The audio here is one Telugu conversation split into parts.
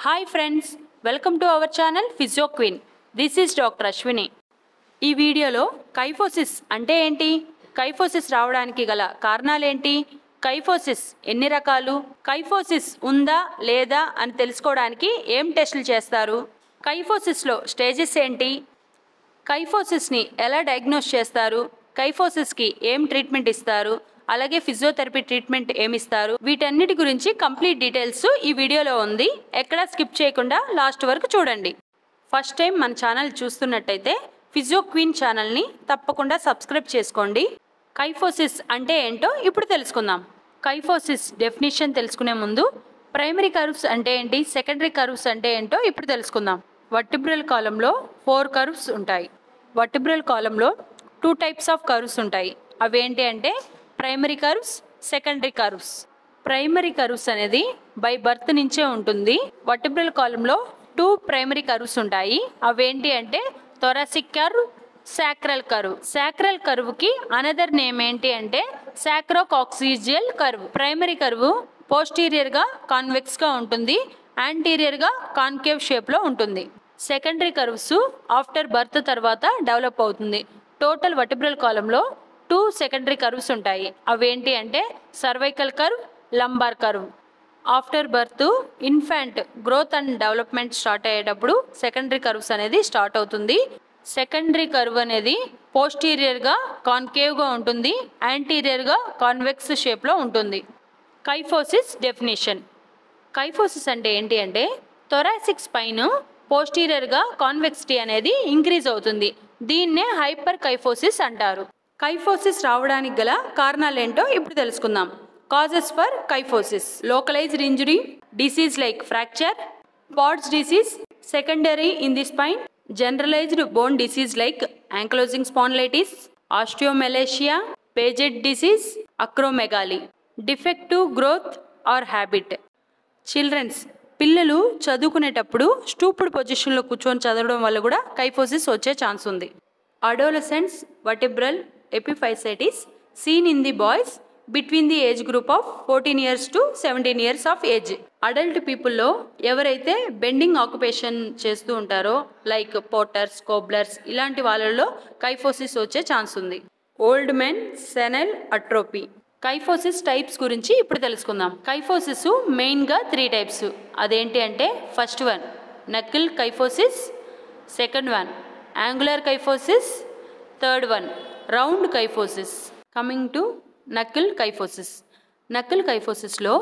Hi friends, welcome to our channel Physio Queen. This is Dr. Ashwini. ఈ వీడియోలో కైఫోసిస్ అంటే ఏంటి, కైఫోసిస్ రావడానికి గల కారణాలు ఏంటి, కైఫోసిస్ ఎన్ని రకాలు, కైఫోసిస్ ఉందా లేదా అని తెలుసుకోవడానికి ఏం టెస్టులు చేస్తారు, కైఫోసిస్లో స్టేజెస్ ఏంటి, కైఫోసిస్ని ఎలా డయాగ్నోస్ చేస్తారు, కైఫోసిస్కి ఏం ట్రీట్మెంట్ ఇస్తారు, అలాగే ఫిజియోథెరపీ ట్రీట్మెంట్ ఏమిస్తారు, వీటన్నిటి గురించి కంప్లీట్ డీటెయిల్స్ ఈ వీడియోలో ఉంది. ఎక్కడా స్కిప్ చేయకుండా లాస్ట్ వరకు చూడండి. ఫస్ట్ టైం మన ఛానల్ చూస్తున్నట్టయితే ఫిజియో క్వీన్ ఛానల్ని తప్పకుండా సబ్స్క్రైబ్ చేసుకోండి. కైఫోసిస్ అంటే ఏంటో ఇప్పుడు తెలుసుకుందాం. కైఫోసిస్ డెఫినిషన్ తెలుసుకునే ముందు ప్రైమరీ కర్వ్స్ అంటే ఏంటి, సెకండరీ కర్వ్స్ అంటే ఏంటో ఇప్పుడు తెలుసుకుందాం. వర్టిబ్రల్ కాలంలో 4 కర్వ్స్ ఉంటాయి. వర్టిబ్రల్ కాలంలో 2 టైప్స్ ఆఫ్ కర్వ్స్ ఉంటాయి. అవి ఏంటి అంటే primary curves, secondary curves. Primary curves అనేది బై బర్త్ నుంచే ఉంటుంది. వర్టిబ్రల్ కాలంలో 2 ప్రైమరీ కర్వ్స్ ఉంటాయి. అవేంటి అంటే thoracic curve, sacral curve. Sacral కర్వ్కి అనదర్ నేమ్ ఏంటి అంటే సాక్రోకాక్సిజియల్ కర్వ్. ప్రైమరీ కర్వ్ పోస్టీరియర్గా కాన్వెక్స్గా ఉంటుంది, యాంటీరియర్గా కాన్కేవ్ షేప్లో ఉంటుంది. సెకండరీ కర్వ్స్ ఆఫ్టర్ బర్త్ తర్వాత డెవలప్ అవుతుంది. టోటల్ వర్టిబ్రల్ కాలంలో 2 సెకండరీ కర్వ్స్ ఉంటాయి. అవేంటి అంటే cervical curve, lumbar curve. After birth infant growth and development start అయ్యేటప్పుడు సెకండరీ కర్వ్స్ అనేది స్టార్ట్ అవుతుంది. సెకండరీ కర్వ్ అనేది పోస్టీరియర్గా కాన్కేవ్గా ఉంటుంది, యాంటీరియర్గా కాన్వెక్స్ షేప్లో ఉంటుంది. Kyphosis definition. కైఫోసిస్ అంటే ఏంటి అంటే థొరాసిక్ స్పైన్ పోస్టీరియర్గా కాన్వెక్సిటీ అనేది ఇంక్రీజ్ అవుతుంది. దీన్నే హైపర్ కైఫోసిస్ అంటారు. కైఫోసిస్ రావడానికి గల కారణాలు ఏంటో ఇప్పుడు తెలుసుకుందాం. Causes for kyphosis: localised injury, disease like fracture, Pott's disease, secondary in the spine, generalised bone disease like ankylosing spondylitis, osteomalacia, Paget disease, acromegaly, defective growth or habit. Children's, పిల్లలు చదువుకునేటప్పుడు స్టూప్డ్ పొజిషన్లో కూర్చొని చదవడం వల్ల కూడా కైఫోసిస్ వచ్చే ఛాన్స్ ఉంది. అడోలసెంట్స్ vertebral ఎపిఫైసైటిస్ seen in the boys between the age group of 14 years to 17 years of age. Adult పీపుల్లో ఎవరైతే బెండింగ్ ఆక్యుపేషన్ చేస్తూ ఉంటారో లైక్ పోటర్స్, కోబ్లర్స్, ఇలాంటి వాళ్ళలో కైఫోసిస్ వచ్చే ఛాన్స్ ఉంది. Old men senile atrophy. Kyphosis types గురించి ఇప్పుడు తెలుసుకుందాం. కైఫోసిస్ మెయిన్గా 3 టైప్స్. అదేంటి అంటే first one knuckle kyphosis, second one angular kyphosis, third one round kyphosis. Coming to knuckle kyphosis. Knuckle కైఫోసిస్లో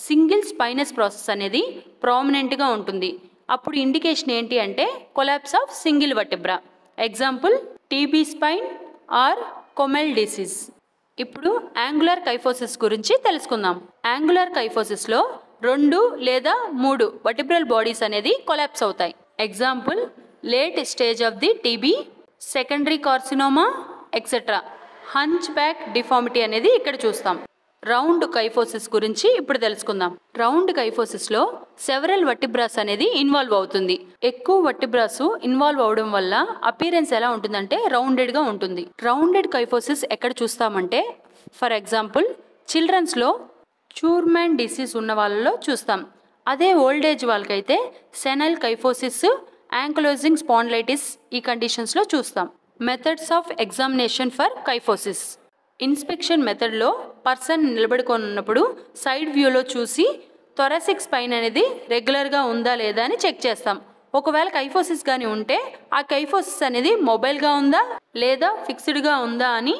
సింగిల్ స్పైనస్ ప్రాసెస్ అనేది ప్రామినెంట్గా ఉంటుంది. అప్పుడు ఇండికేషన్ ఏంటి అంటే collapse of single vertebra. Example TB spine or Kummell disease. ఇప్పుడు యాంగులర్ కైఫోసిస్ గురించి తెలుసుకుందాం. యాంగులర్ కైఫోసిస్లో 2 లేదా 3 వర్టిబ్రల్ బాడీస్ అనేది కొలాప్స్ అవుతాయి. Example late stage of the TB, secondary carcinoma etcetera. Hunchback deformity అనేది ఇక్కడ చూస్తాం. రౌండ్ కైఫోసిస్ గురించి ఇప్పుడు తెలుసుకుందాం. రౌండ్ కైఫోసిస్లో సెవరల్ వర్టిబ్రాస్ అనేది ఇన్వాల్వ్ అవుతుంది. ఎక్కువ వర్టిబ్రాస్ ఇన్వాల్వ్ అవడం వల్ల అపీరెన్స్ ఎలా ఉంటుందంటే రౌండెడ్గా ఉంటుంది. రౌండెడ్ కైఫోసిస్ ఎక్కడ చూస్తామంటే ఫర్ ఎగ్జాంపుల్ చిల్డ్రన్స్లో చూర్మాన్ డిసీజ్ ఉన్న వాళ్ళలో చూస్తాం. అదే ఓల్డ్ ఏజ్ వాళ్ళకైతే సెనైల్ కైఫోసిస్, యాంక్లోజింగ్ స్పాండిలైటిస్ ఈ కండిషన్స్లో చూస్తాం. Methods of examination for kyphosis. Inspection మెథడ్లో పర్సన్ నిలబడుకున్నప్పుడు సైడ్ వ్యూలో చూసి థొరాసిక్ స్పైన్ అనేది రెగ్యులర్గా ఉందా లేదా అని చెక్ చేస్తాం. ఒకవేళ కైఫోసిస్ కానీ ఉంటే ఆ కైఫోసిస్ అనేది మొబైల్గా ఉందా లేదా ఫిక్స్డ్గా ఉందా అని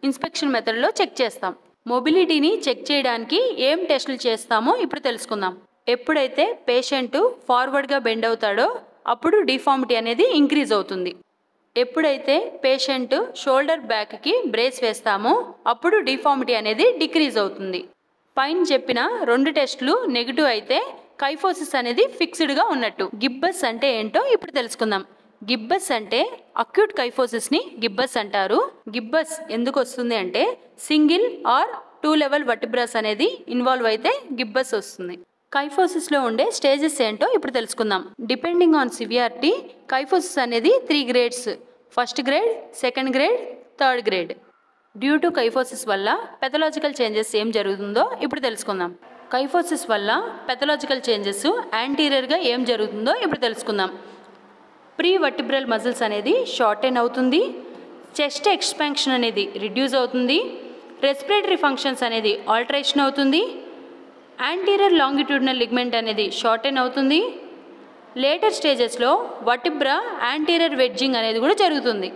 ఇన్స్పెక్షన్ మెథడ్లో చెక్ చేస్తాం. మొబిలిటీని చెక్ చేయడానికి ఏం టెస్టులు చేస్తామో ఇప్పుడు తెలుసుకుందాం. ఎప్పుడైతే పేషెంట్ ఫార్వర్డ్గా బెండ్ అవుతాడో అప్పుడు డిఫార్మిటీ అనేది ఇంక్రీజ్ అవుతుంది. ఎప్పుడైతే పేషెంట్ షోల్డర్ బ్యాక్కి బ్రేస్ వేస్తామో అప్పుడు డిఫార్మిటీ అనేది డిక్రీజ్ అవుతుంది. పైన చెప్పిన 2 టెస్టులు నెగిటివ్ అయితే కైఫోసిస్ అనేది ఫిక్స్డ్గా ఉన్నట్టు. గిబ్బస్ అంటే ఏంటో ఇప్పుడు తెలుసుకుందాం. గిబ్బస్ అంటే అక్యూట్ కైఫోసిస్ని గిబ్బస్ అంటారు. గిబ్బస్ ఎందుకు వస్తుంది అంటే సింగిల్ ఆర్ 2 లెవెల్ వర్టిబ్రాస్ అనేది ఇన్వాల్వ్ అయితే గిబ్బస్ వస్తుంది. కైఫోసిస్లో ఉండే స్టేజెస్ ఏంటో ఇప్పుడు తెలుసుకుందాం. డిపెండింగ్ ఆన్ సివియారిటీ కైఫోసిస్ అనేది 3 grades: first grade, second grade, third grade. Due to kyphosis వల్ల పెథలాజికల్ చేంజెస్ ఏం జరుగుతుందో ఇప్పుడు తెలుసుకుందాం. కైఫోసిస్ వల్ల పెథలాజికల్ చేంజెస్ యాంటీరియర్గా ఏం జరుగుతుందో ఇప్పుడు తెలుసుకుందాం. ప్రీ వర్టిబ్రల్ మజిల్స్ అనేది షార్టెన్ అవుతుంది, చెస్ట్ ఎక్స్పాన్షన్ అనేది రిడ్యూస్ అవుతుంది, రెస్పిరేటరీ ఫంక్షన్స్ అనేది ఆల్టరేషన్ అవుతుంది, యాంటీరియర్ లాంగిట్యూడినల్ లిగ్మెంట్ అనేది షార్టెన్ అవుతుంది, లేటర్ స్టేజెస్లో వర్టిబ్రా యాంటీరియర్ వెడ్జింగ్ అనేది కూడా జరుగుతుంది.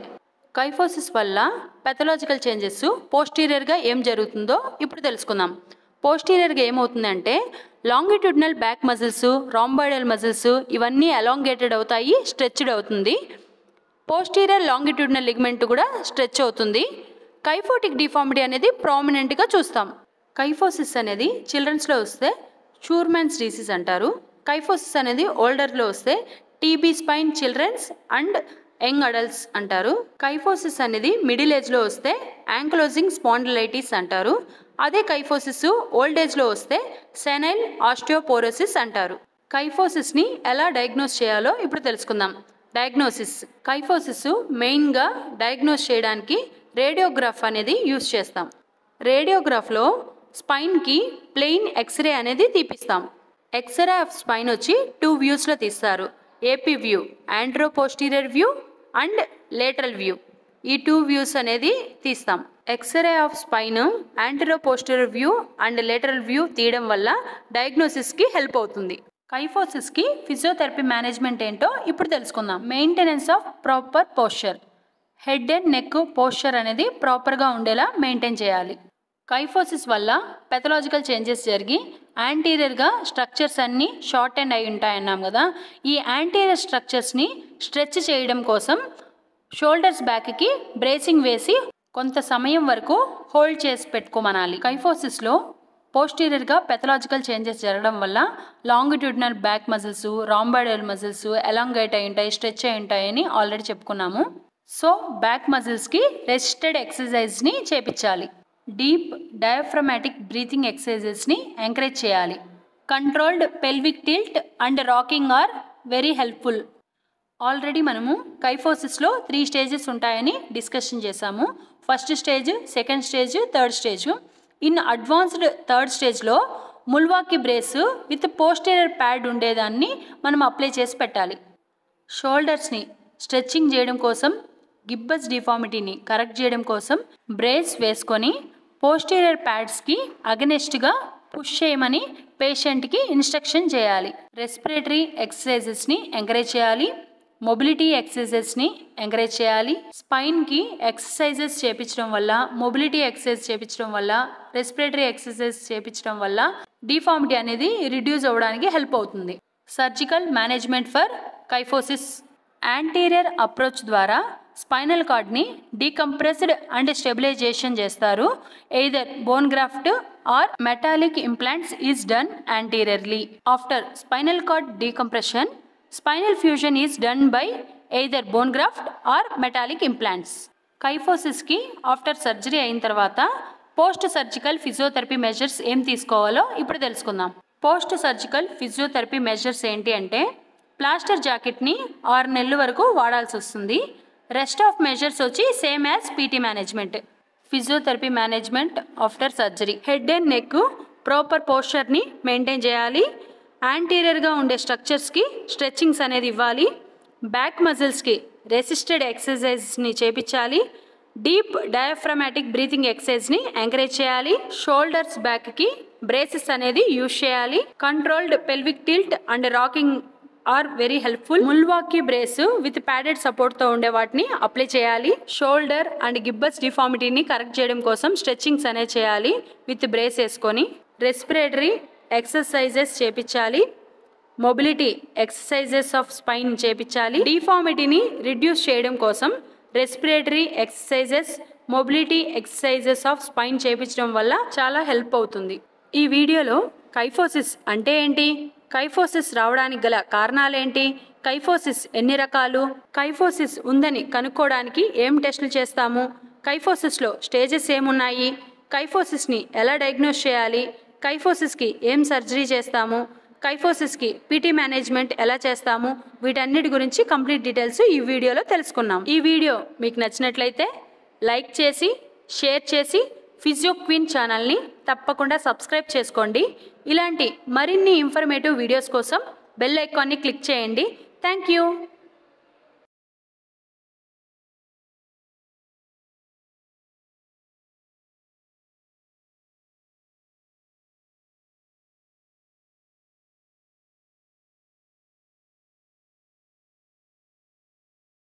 కైఫోసిస్ వల్ల పెథలాజికల్ చేంజెస్ పోస్టీరియర్గా ఏం జరుగుతుందో ఇప్పుడు తెలుసుకుందాం. పోస్టీరియర్గా ఏమవుతుందంటే longitudinal back muscles, rhomboidal muscles ఇవన్నీ అలాంగేటెడ్ అవుతాయి, స్ట్రెచ్డ్ అవుతుంది. పోస్టీరియర్ లాంగిట్యూడినల్ లిగ్మెంట్ కూడా స్ట్రెచ్ అవుతుంది. కైఫోటిక్ డిఫార్మిటీ అనేది ప్రామినెంట్గా చూస్తాం. కైఫోసిస్ అనేది చిల్డ్రన్స్లో వస్తే షూర్మాన్స్ డిసీజ్ అంటారు. కైఫోసిస్ అనేది ఓల్డర్లో వస్తే TB spine children's and young adults అంటారు. కైఫోసిస్ అనేది మిడిల్ ఏజ్లో వస్తే యాంక్లోజింగ్ స్పాండిలైటిస్ అంటారు. అదే కైఫోసిస్ ఓల్డ్ ఏజ్లో వస్తే సెనైల్ ఆస్టియోపోరోసిస్ అంటారు. కైఫోసిస్ని ఎలా డయాగ్నోస్ చేయాలో ఇప్పుడు తెలుసుకుందాం. డయాగ్నోసిస్. కైఫోసిస్ మెయిన్గా డయాగ్నోస్ చేయడానికి రేడియోగ్రాఫ్ అనేది యూజ్ చేస్తాం. రేడియోగ్రాఫ్లో స్పైన్కి ప్లెయిన్ ఎక్స్రే అనేది తీపిస్తాం. ఎక్స్రే ఆఫ్ స్పైన్ వచ్చి 2 వ్యూస్లో తీస్తారు. AP view, antero posterior view and lateral view. ఈ 2 వ్యూస్ అనేది తీస్తాం. X-ray of spine, antero posterior view and lateral view తీయడం వల్ల డయాగ్నోసిస్కి హెల్ప్ అవుతుంది. కైఫోసిస్కి ఫిజియోథెరపీ మేనేజ్మెంట్ ఏంటో ఇప్పుడు తెలుసుకుందాం. Maintenance of proper posture. Head and neck posture అనేది ప్రాపర్గా ఉండేలా మెయింటైన్ చేయాలి. కైఫోసిస్ వల్ల పెథలాజికల్ చేంజెస్ జరిగి యాంటీరియర్గా స్ట్రక్చర్స్ అన్నీ షార్ట్ అండ్ అయి ఉంటాయన్నాం కదా. ఈ యాంటీరియర్ స్ట్రక్చర్స్ని స్ట్రెచ్ చేయడం కోసం షోల్డర్స్ బ్యాక్కి బ్రేసింగ్ వేసి కొంత సమయం వరకు హోల్డ్ చేసి పెట్టుకోమనాలి. కైఫోసిస్లో పోస్టీరియర్గా పెథలాజికల్ చేంజెస్ జరగడం వల్ల longitudinal back muscles, rhomboidal muscles elongate అయి ఉంటాయి, స్ట్రెచ్ అయి ఉంటాయని ఆల్రెడీ చెప్పుకున్నాము. సో బ్యాక్ మజిల్స్కి రెసిస్టెడ్ ఎక్సర్సైజ్ని చేపించాలి. డీప్ డయాఫ్రమాటిక్ బ్రీతింగ్ ఎక్సర్సైజెస్ని ఎంకరేజ్ చేయాలి. Controlled pelvic tilt and rocking are very helpful. Already మనము కైఫోసిస్లో 3 స్టేజెస్ ఉంటాయని డిస్కషన్ చేశాము. First stage, second stage, third stage. In advanced third స్టేజ్లో Milwaukee brace with posterior pad ఉండేదాన్ని మనం అప్లై చేసి పెట్టాలి. షోల్డర్స్ని స్ట్రెచ్చింగ్ చేయడం కోసం, గిబ్బస్ డిఫార్మిటీని కరెక్ట్ చేయడం కోసం బ్రేస్ వేసుకొని పోస్టీరియర్ ప్యాడ్స్కి అగనెస్ట్గా పుష్ చేయమని పేషెంట్కి ఇన్స్ట్రక్షన్ చేయాలి. రెస్పిరేటరీ ఎక్సర్సైజెస్ని ఎంకరేజ్ చేయాలి. మొబిలిటీ ఎక్సర్సైజెస్ని ఎంకరేజ్ చేయాలి. స్పైన్కి ఎక్సర్సైజెస్ చేపించడం వల్ల, మొబిలిటీ ఎక్సర్సైజ్ చేపించడం వల్ల, రెస్పిరేటరీ ఎక్సర్సైజ్ చేపించడం వల్ల డిఫార్మిటీ అనేది రిడ్యూస్ అవ్వడానికి హెల్ప్ అవుతుంది. Surgical management for kyphosis. Anterior approach ద్వారా స్పైనల్ కార్డ్ని డీకంప్రెస్డ్ అండ్ స్టెబిలైజేషన్ చేస్తారు. Either bone graft or metallic implants is done anteriorly. After spinal cord decompression, spinal fusion is done by either bone graft or metallic implants. కైఫోసిస్కి ఆఫ్టర్ సర్జరీ అయిన తర్వాత పోస్ట్ సర్జికల్ ఫిజియోథెరపీ మెజర్స్ ఏం తీసుకోవాలో ఇప్పుడు తెలుసుకుందాం. పోస్ట్ సర్జికల్ ఫిజియోథెరపీ మెజర్స్ ఏంటి అంటే ప్లాస్టర్ జాకెట్ని 6 నెలల వరకు వాడాల్సి వస్తుంది. రెస్ట్ ఆఫ్ మెజర్స్ వచ్చి same as PT management. Physiotherapy management after surgery. Head and neck proper పోస్చర్ని మెయింటైన్ చేయాలి. యాంటీరియర్గా ఉండే స్ట్రక్చర్స్కి స్ట్రెచ్చింగ్స్ అనేది ఇవ్వాలి. బ్యాక్ మజిల్స్కి రెసిస్టెడ్ ఎక్సర్సైజ్ని చేపించాలి. డీప్ డయాఫ్రమాటిక్ బ్రీతింగ్ ఎక్సర్సైజ్ని ఎంకరేజ్ చేయాలి. షోల్డర్స్ బ్యాక్కి బ్రేసెస్ అనేది యూజ్ చేయాలి. Controlled pelvic tilt and rocking are very helpful. Milwaukee brace with padded సపోర్ట్తో ఉండే వాటిని అప్లై చేయాలి. షోల్డర్ అండ్ గిబ్బస్ డిఫార్మిటీని కరెక్ట్ చేయడం కోసం స్ట్రెచ్చింగ్స్ అనేది చేయాలి విత్ బ్రేస్ వేసుకొని. రెస్పిరేటరీ ఎక్సర్సైజెస్ చేపించాలి. మొబిలిటీ ఎక్సర్సైజెస్ ఆఫ్ స్పైన్ చేపించాలి. డిఫార్మిటీని రిడ్యూస్ చేయడం కోసం respiratory exercises, mobility exercises of spine చేపించడం వల్ల చాలా హెల్ప్ అవుతుంది. ఈ వీడియోలో కైఫోసిస్ అంటే ఏంటి, కైఫోసిస్ రావడానికి గల కారణాలేంటి, కైఫోసిస్ ఎన్ని రకాలు, కైఫోసిస్ ఉందని కనుక్కోవడానికి ఏం టెస్టులు చేస్తాము, కైఫోసిస్లో స్టేజెస్ ఏమున్నాయి, కైఫోసిస్ని ఎలా డయాగ్నోస్ చేయాలి, కైఫోసిస్కి ఏం సర్జరీ చేస్తాము, కైఫోసిస్కి పీటీ మేనేజ్మెంట్ ఎలా చేస్తాము, వీటన్నిటి గురించి కంప్లీట్ డీటెయిల్స్ ఈ వీడియోలో తెలుసుకున్నాం. ఈ వీడియో మీకు నచ్చినట్లయితే లైక్ చేసి, షేర్ చేసి, ఫిజియో క్వీన్ ఛానల్ని తప్పకుండా సబ్స్క్రైబ్ చేసుకోండి. ఇలాంటి మరిన్ని ఇన్ఫర్మేటివ్ వీడియోస్ కోసం బెల్ ఐకాన్ని క్లిక్ చేయండి. Thank you.